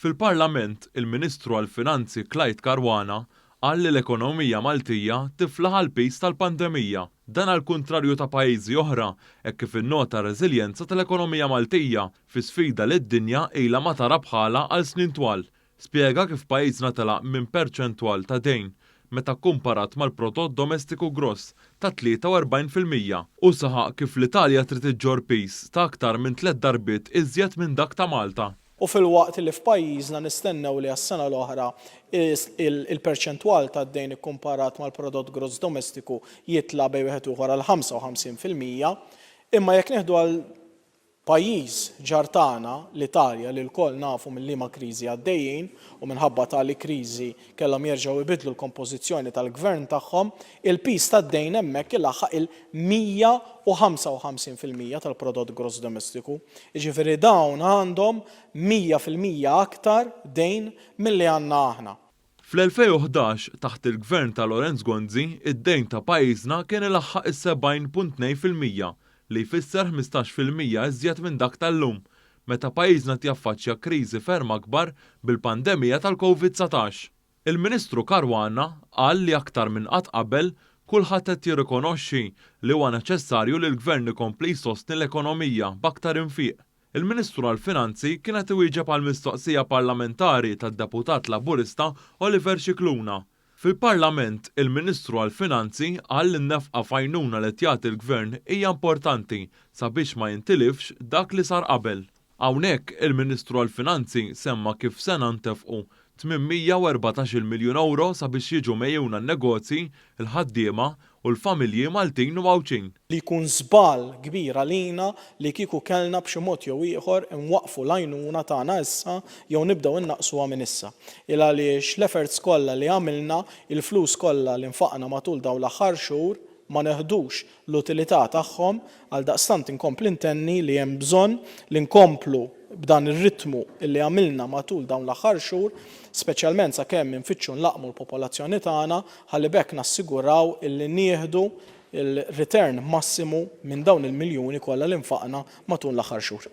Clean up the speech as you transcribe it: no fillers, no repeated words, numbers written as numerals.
Fil-Parlament, il-Ministru għall-Finanzi Clyde Caruana qal li l-ekonomija Maltija tiflaħ għall-pis tal-pandemija. Dan għall-kuntrarju ta' pajjiżi oħra, hekk kif innota reżiljenza tal-ekonomija Maltija fi sfida li d-dinja ilha ma tara bħala għal snin twal. Spjega kif pajjiżna telaq minn perċentwal ta' dejn meta kkumparat mal-prodott domestiku gross ta' 43% u saħaq kif l-Italja trid iġġor pis ta' aktar minn 3 darbiet iżjed minn dak ta' Malta. U fil-waqt li f'pajjiżna nistennew li għas-sena l-oħra il-perċentwal tad-dejn ikkumparat mal-prodott gross domestiku jitla' bejn wieħed ieħor għal 55%, imma jekk nieħdu għal pajjiż ġar tagħna l-Italja li l-koll nafu minn liema kriżi għaddejjin u minħabba tali kriżi kellhom jerġgħu jbidlu l-kompożizzjoni tal-gvern tagħhom, il-pis tad-dejn hemmhekk ilaħħaq il-155% tal-prodott gross domestiku. Jiġifieri dawn għandhom 100% aktar dejn milli għandna aħna. Fl-2011 taħt il-gvern ta' Lorenz Gonzi, id-dejn ta' pajjiżna kien ilaħħaq is-70.2% li jfisser 15% iżjed minn dak tal-lum, meta pajjiżna tjaffaċċja kriżi ferm akbar bil-pandemija tal-COVID-19. Il-Ministru Caruana qal li aktar minn qatt qabel kulħadd qed jirrikonoxxi li huwa neċessarju li l-Gvern ikompli jsostni l-ekonomija b'aktar infiq. Il-Ministru għall-Finanzi kienet iwieġeb għal mistoqsija parlamentari tad-deputat Laburista Oliver Scicluna. Fil-Parlament, il-Ministru għall-Finanzi qal li n-nefqa f'għajnuna li tjagħti l-Gvern hija importanti sabiex ma jintilifx dak li sar qabel. Hawnhekk il-Ministru għall-Finanzi semma kif sena ntefqu 814 miljun euro sabiex jiġu mejjuna n-negozji, il-ħaddiema u l-familji Maltin u Mawċin. Li jkun żball kbir għalina li kieku kellna b'xi mod jew ieħor inwaqfu l-għajnuna tagħna issa jew nibdew innaqsuha minn issa. Il għaliex l-efforts kollha li għamilna, il-flus kollha li nfaqna matul dawn l-aħħar xhur ma neħdux l-utilità tagħhom għal daqstant inkompli ntenni li hemm bżonn li nkomplu b'dan ir-ritmu li għamilna matul dawn l-aħħar xhur, speċjalment sakemm infittxu nlaqmu l-popolazzjoni tagħna ħalli bekk nassiguraw illi nieħdu il-return massimu minn dawn il-miljuni kollha li nfaqna matul l-aħħar xhur.